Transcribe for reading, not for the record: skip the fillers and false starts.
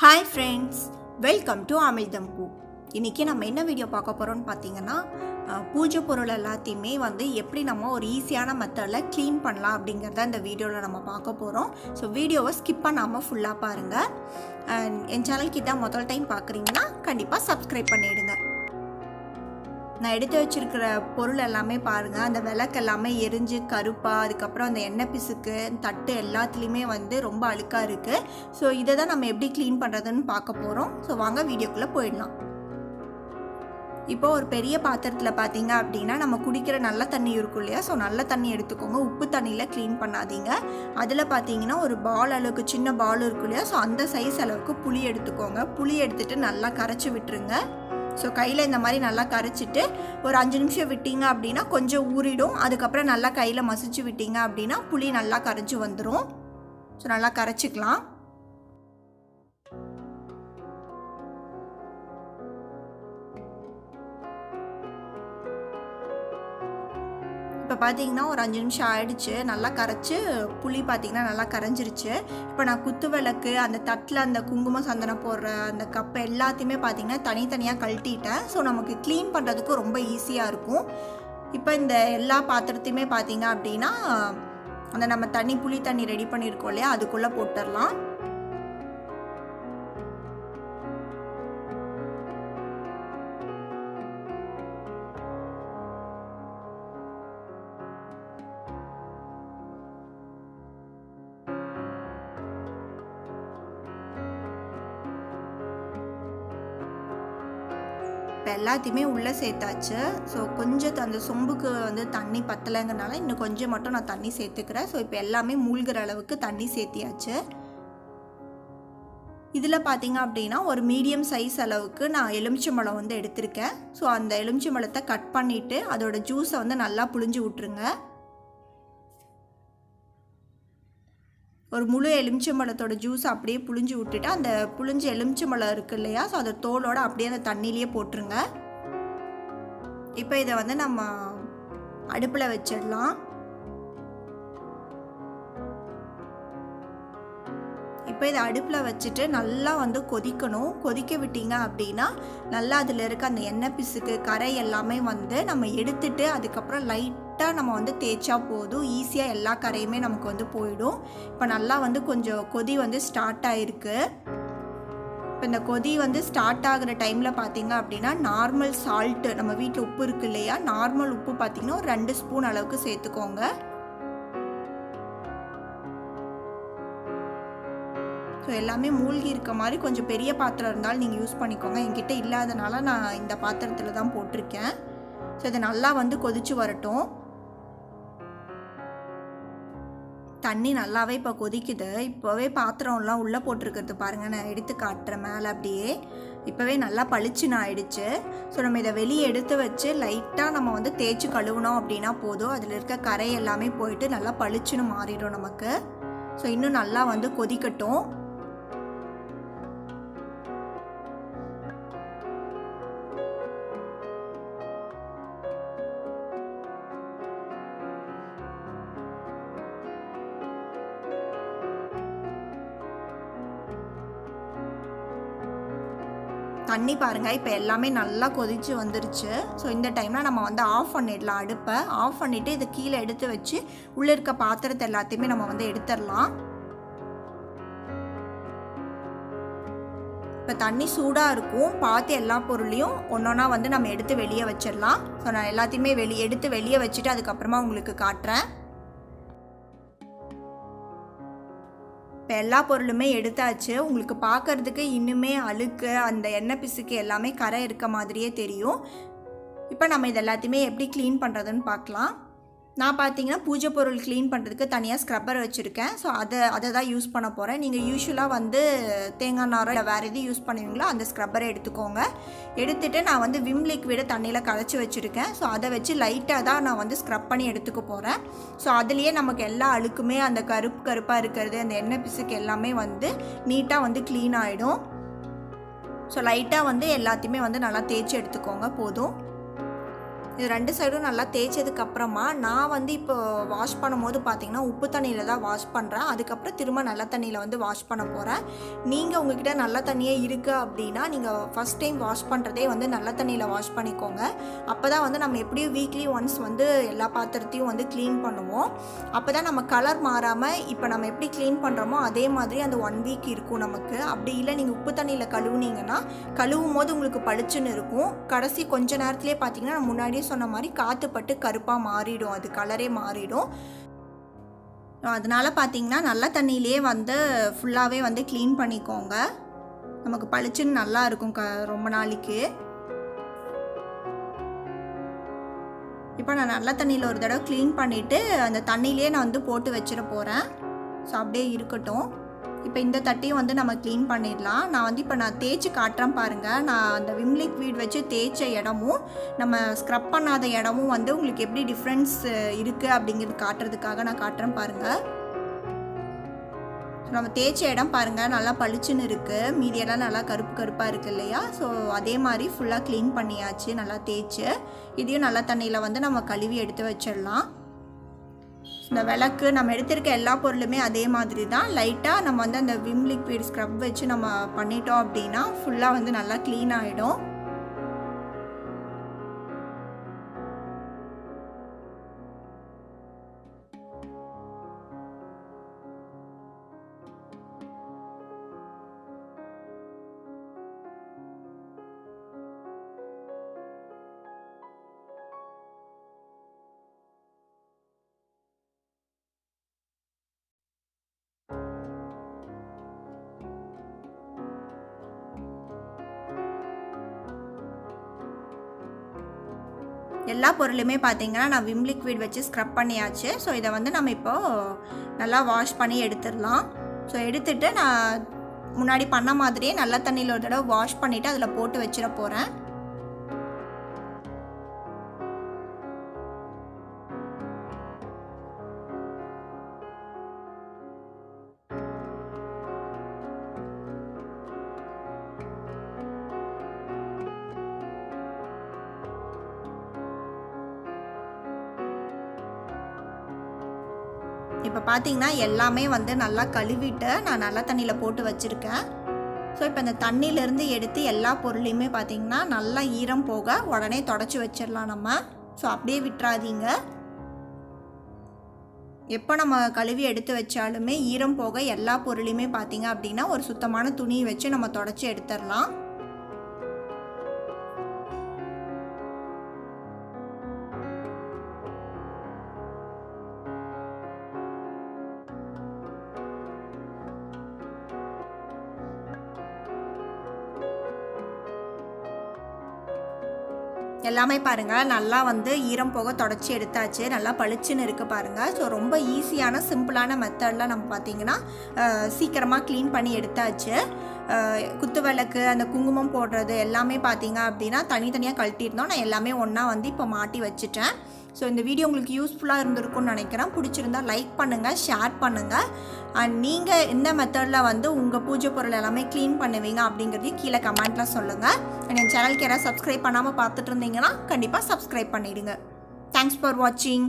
Hi friends, welcome to Amizhthampoo. இன்றைக்கி நம்ம என்ன வீடியோ பார்க்க போகிறோம்னு பார்த்தீங்கன்னா பூஜை பொருள் எல்லாத்தையுமே எப்படி நம்ம ஒரு ஈஸியான மெத்தடில் க்ளீன் பண்ணலாம் அப்படிங்கிறத இந்த வீடியோவில் நம்ம பார்க்க போகிறோம். ஸோ வீடியோவை ஸ்கிப் பண்ணாமல் ஃபுல்லாக பாருங்கள். என் சேனலுக்கு இதான் முதல் டைம் பார்க்குறீங்கன்னா கண்டிப்பாக சப்ஸ்கிரைப் பண்ணிவிடுங்க. நான் எடுத்து வச்சுருக்கிற பொருள் எல்லாமே பாருங்கள், அந்த விளக்கு எல்லாமே எரிஞ்சு கருப்பாக, அதுக்கப்புறம் அந்த எண்ணெய் பிசுக்கு தட்டு எல்லாத்துலேயுமே ரொம்ப அழுக்காக இருக்குது. ஸோ இதை தான் நம்ம எப்படி க்ளீன் பண்ணுறதுன்னு பார்க்க போகிறோம். ஸோ வாங்க வீடியோக்குள்ளே போயிடலாம். இப்போ ஒரு பெரிய பாத்திரத்தில் பார்த்தீங்க அப்படின்னா நம்ம குடிக்கிற நல்ல தண்ணி இருக்கும் இல்லையா, ஸோ நல்ல தண்ணி எடுத்துக்கோங்க. உப்பு தண்ணியில் க்ளீன் பண்ணாதீங்க. அதில் பார்த்தீங்கன்னா ஒரு பால் அளவுக்கு சின்ன பால் இருக்கும் இல்லையா, ஸோ அந்த சைஸ் அளவுக்கு புளி எடுத்துக்கோங்க. புளி எடுத்துகிட்டு நல்லா கரைச்சி விட்டுருங்க. ஸோ கையில் இந்த மாதிரி நல்லா கரைச்சிட்டு ஒரு 5 நிமிஷம் விட்டீங்க அப்படின்னா கொஞ்சம் ஊறிடும். அதுக்கப்புறம் நல்லா கையில் மசிச்சு விட்டீங்க அப்படின்னா புளி நல்லா கரைச்சி வந்துடும். ஸோ நல்லா கரைச்சிக்கலாம். இப்போ பார்த்தீங்கன்னா ஒரு 5 நிமிஷம் ஆயிடுச்சு. நல்லா கரைச்சி புளி பார்த்தீங்கன்னா நல்லா கரைஞ்சிருச்சு. இப்போ நான் குத்து விளக்கு, அந்த தட்டில் அந்த குங்குமம் சந்தனம் போடுற அந்த கப்பு எல்லாத்தையுமே பார்த்தீங்கன்னா தனித்தனியாக கழட்டிட்டேன். ஸோ நமக்கு க்ளீன் பண்ணுறதுக்கு ரொம்ப ஈஸியாக இருக்கும். இப்போ இந்த எல்லா பாத்திரத்தையுமே பார்த்தீங்க அப்படின்னா அந்த நம்ம புளி தண்ணி ரெடி பண்ணியிருக்கோம் இல்லையா, அதுக்குள்ளே போட்டுடலாம். இப்போ எல்லாத்தையுமே உள்ளே சேர்த்தாச்சு. ஸோ கொஞ்சம் அந்த சொம்புக்கு தண்ணி பத்தலைங்கிறனால இன்னும் கொஞ்சம் மட்டும் நான் தண்ணி சேர்த்துக்கிறேன். ஸோ இப்போ எல்லாமே மூழ்கிற அளவுக்கு தண்ணி சேர்த்தியாச்சு. இதில் பார்த்தீங்க அப்படின்னா ஒரு மீடியம் சைஸ் அளவுக்கு நான் எலுமிச்சம்பழம் எடுத்திருக்கேன். ஸோ அந்த எலுமிச்சம்பழத்தை கட் பண்ணிவிட்டு அதோட ஜூஸை நல்லா புழிஞ்சு விட்ருங்க. ஒரு முழு எலுமிச்சம்பழத்தோட ஜூஸ் அப்படியே புழிஞ்சு விட்டுட்டு அந்த புழிஞ்ச எலுமிச்சம்பழம் இருக்குது இல்லையா, ஸோ அதை தோலோடு அப்படியே அந்த தண்ணியிலேயே போட்டுருங்க. இப்போ இதை நம்ம அடுப்பில் வச்சிடலாம். இப்போ இதை அடுப்பில் வச்சுட்டு நல்லா கொதிக்கணும். கொதிக்க விட்டீங்க அப்படின்னா நல்லா அதில் இருக்க அந்த எண்ணெய் பிசுக்கு கரை எல்லாமே நம்ம எடுத்துட்டு அதுக்கப்புறம் லைட்டாக நம்ம தேய்ச்சா போதும். ஈஸியாக எல்லா கரையுமே நமக்கு போயிடும். இப்போ நல்லா கொஞ்சம் கொதி ஸ்டார்ட் ஆகிருக்கு. இப்போ இந்த கொதி ஸ்டார்ட் ஆகிற டைமில் பார்த்தீங்க அப்படின்னா நார்மல் சால்ட்டு, நம்ம வீட்டில் உப்பு இருக்குது இல்லையா, நார்மல் உப்பு பார்த்தீங்கன்னா ஒரு 2 ஸ்பூன் அளவுக்கு சேர்த்துக்கோங்க. ஸோ எல்லாமே மூழ்கி இருக்க மாதிரி கொஞ்சம் பெரிய பாத்திரம் இருந்தாலும் நீங்கள் யூஸ் பண்ணிக்கோங்க. என்கிட்ட இல்லாதனால நான் இந்த பாத்திரத்தில் தான் போட்டிருக்கேன். ஸோ இது நல்லா கொதிச்சு வரட்டும். தண்ணி நல்லாவே இப்போ கொதிக்குது. இப்போவே பாத்திரம்லாம் உள்ளே போட்டிருக்கிறது பாருங்கள், நான் எடுத்து காட்டுறேன் மேலே அப்படியே. இப்போவே நல்லா பளிச்சுன்னு ஆயிடுச்சு. ஸோ நம்ம இதை வெளியே எடுத்து வச்சு லைட்டாக நம்ம தேய்ச்சி கழுவினோம் அப்படின்னா போதும். அதில் இருக்க கரை எல்லாமே போயிட்டு நல்லா பளிச்சுன்னு மாறிடும் நமக்கு. ஸோ இன்னும் நல்லா கொதிக்கட்டும். தண்ணி பாருங்கள், இப்போ எல்லாமே நல்லா கொதிச்சு வந்துருச்சு. ஸோ இந்த டைமில் நம்ம ஆஃப் பண்ணிடலாம். அடுப்பை ஆஃப் பண்ணிவிட்டு இதை கீழே எடுத்து வச்சு உள்ளே இருக்க பாத்திரத்தை எல்லாத்தையுமே நம்ம எடுத்துடலாம். இப்போ தண்ணி சூடாக இருக்கும். பார்த்து எல்லா பொருளையும் ஒன்றொன்னா நம்ம எடுத்து வெளியே வச்சிடலாம். ஸோ நான் எல்லாத்தையுமே எடுத்து வெளியே வச்சுட்டு அதுக்கப்புறமா உங்களுக்கு காட்டுறேன். இப்போ எல்லா பொருளுமே எடுத்தாச்சு. உங்களுக்கு பார்க்குறதுக்கு இன்னுமே அழுக்கு, அந்த எண்ணெய் பிசுக்கு எல்லாமே கரை இருக்க மாதிரியே தெரியும். இப்போ நம்ம இது எல்லாத்தையுமே எப்படி க்ளீன் பண்ணுறதுன்னு பார்க்கலாம். நான் பார்த்தீங்கன்னா பூஜை பொருள் க்ளீன் பண்ணுறதுக்கு தனியாக ஸ்க்ரப்பர் வச்சுருக்கேன். ஸோ அதை தான் யூஸ் பண்ண போகிறேன். நீங்கள் யூஸ்வலாக தேங்காய் நாரோ இல்லை வேறு எது யூஸ் பண்ணுவீங்களோ அந்த ஸ்க்ரப்பரை எடுத்துக்கோங்க. எடுத்துகிட்டு நான் விம் லிக்விடை தண்ணியில் கரைச்சி வச்சுருக்கேன். ஸோ அதை வச்சு லைட்டாக தான் நான் ஸ்க்ரப் பண்ணி எடுத்துக்க போகிறேன். ஸோ அதுலேயே நமக்கு எல்லா அழுக்குமே அந்த கருப்பாக இருக்கிறது, அந்த எண்ணெய் பிசுக்கு எல்லாமே நீட்டாக க்ளீன் ஆகிடும். ஸோ லைட்டாக எல்லாத்தையுமே நல்லா தேய்ச்சி எடுத்துக்கோங்க போதும். இது 2 சைடும் நல்லா தேய்ச்சதுக்கப்புறமா நான் வந்து இப்போ வாஷ் பண்ணும்போது பார்த்திங்கன்னா உப்பு தண்ணியில் தான் வாஷ் பண்ணுறேன். அதுக்கப்புறம் திரும்ப நல்ல தண்ணியில் வந்து வாஷ் பண்ண போகிறேன். நீங்கள் உங்ககிட்ட நல்ல தண்ணியே இருக்குது அப்படின்னா நீங்கள் ஃபஸ்ட் டைம் வாஷ் பண்ணுறதே வந்து நல்ல தண்ணியில் வாஷ் பண்ணிக்கோங்க. அப்போ தான் வந்து நம்ம எப்படியும் வீக்லி ஒன்ஸ் வந்து எல்லா பாத்திரத்தையும் வந்து க்ளீன் பண்ணுவோம். அப்போ தான் நம்ம கலர் மாறாமல் இப்போ நம்ம எப்படி க்ளீன் பண்ணுறோமோ அதே மாதிரி அந்த 1 வீக் இருக்கும் நமக்கு. அப்படி இல்லை நீங்கள் உப்பு தண்ணியில் கழுவுனீங்கன்னா கழுவும் போது உங்களுக்கு பளிச்சுன்னு இருக்கும். கடைசி கொஞ்ச நேரத்துலேயே பார்த்தீங்கன்னா நான் முன்னாடியே சொன்ன மாதிரி காற்று பட்டு கருப்பாக மாறிடும், அது கலரே மாறிடும். அதனால் பார்த்தீங்கன்னா நல்ல தண்ணியிலே வந்து ஃபுல்லாகவே வந்து க்ளீன் பண்ணிக்கோங்க. நமக்கு பளிச்சுன்னு நல்லா இருக்கும் ரொம்ப நாளைக்கு. இப்போ நான் நல்ல தண்ணியில் ஒரு தடவை க்ளீன் பண்ணிவிட்டு அந்த தண்ணியிலே நான் வந்து போட்டு வச்சிட போகிறேன். ஸோ அப்படியே இருக்கட்டும். இப்போ இந்த தட்டையும் வந்து நம்ம க்ளீன் பண்ணிடலாம். நான் தேய்ச்சி காட்டுறேன் பாருங்கள். நான் அந்த விம் லிக்விட் வச்சு தேய்ச்ச இடமும் நம்ம ஸ்க்ரப் பண்ணாத இடமும் வந்து உங்களுக்கு எப்படி டிஃப்ரென்ஸ் இருக்குது அப்படிங்கிறது காட்டுறதுக்காக நான் காட்டுறேன் பாருங்கள். நம்ம தேய்ச்ச இடம் பாருங்கள் நல்லா பளிச்சுன்னு இருக்குது, மீதியெல்லாம் நல்லா கருப்பு கருப்பாக இருக்குது இல்லையா? ஸோ அதே மாதிரி ஃபுல்லாக க்ளீன் பண்ணியாச்சு நல்லா தேய்ச்சி. இதையும் நல்ல தண்ணியில் வந்து நம்ம கழுவி எடுத்து வச்சிடலாம். இந்த விளக்கு நம்ம எடுத்திருக்க எல்லா பொருளுமே அதே மாதிரி தான். லைட்டாக நம்ம வந்து அந்த விம் லிக்விட் ஸ்க்ரப் வச்சு நம்ம பண்ணிட்டோம் அப்படின்னா ஃபுல்லாக வந்து நல்லா க்ளீன் ஆகிடும். எல்லா பொருளுமே பார்த்தீங்கன்னா நான் விம் லிக்விட் வச்சு ஸ்க்ரப் பண்ணியாச்சு. ஸோ இதை வந்து நம்ம இப்போது நல்லா வாஷ் பண்ணி எடுத்துடலாம். ஸோ எடுத்துகிட்டு நான் முன்னாடி பண்ண மாதிரியே நல்ல தண்ணியில் ஒரு தடவை வாஷ் பண்ணிவிட்டு அதில் போட்டு வச்சிட போகிறேன். இப்போ பார்த்தீங்கன்னா எல்லாமே வந்து நல்லா கழுவிட்டு நான் நல்ல தண்ணியில் போட்டு வச்சுருக்கேன். ஸோ இப்போ இந்த தண்ணியிலேருந்து எடுத்து எல்லா பொருளையுமே பார்த்தீங்கன்னா நல்லா ஈரம் போக உடனே தொடச்சி வச்சிடலாம் நம்ம. ஸோ அப்படியே விட்டுறாதீங்க. எப்போ நம்ம கழுவி எடுத்து வச்சாலுமே ஈரம் போக எல்லா பொருளையுமே பார்த்தீங்க அப்படின்னா ஒரு சுத்தமான துணி வச்சு நம்ம தொடச்சி எடுத்துடலாம். எல்லாமே பாருங்கள் நல்லா வந்து ஈரம் போக தொடச்சி எடுத்தாச்சு. நல்லா பளிச்சுன்னு இருக்குது பாருங்கள். ஸோ ரொம்ப ஈஸியான சிம்பிளான மெத்தடில் நம்ம பார்த்திங்கன்னா சீக்கிரமாக க்ளீன் பண்ணி எடுத்தாச்சு. குத்து விளக்கு அந்த குங்குமம் போடுறது எல்லாமே பார்த்திங்க அப்படின்னா தனித்தனியாக கழட்டியிருந்தோம். நான் எல்லாமே ஒன்றா வந்து இப்போ மாட்டி வச்சுட்டேன். ஸோ இந்த வீடியோ உங்களுக்கு யூஸ்ஃபுல்லாக இருந்திருக்கும்னு நினைக்கிறேன். பிடிச்சிருந்தா லைக் பண்ணுங்கள், ஷேர் பண்ணுங்கள். அண்ட் நீங்கள் எந்த மெத்தடில் வந்து உங்கள் பூஜை பொருள் எல்லாமே க்ளீன் பண்ணுவீங்க அப்படிங்கிறதையும் கீழே கமெண்ட்டில் சொல்லுங்கள். அண்ட் என் சேனலுக்கு யாராவது சப்ஸ்கிரைப் பண்ணாமல் பார்த்துட்டு இருந்தீங்கன்னா கண்டிப்பாக சப்ஸ்கிரைப் பண்ணிவிடுங்க. தேங்க்ஸ் ஃபார் வாட்சிங்.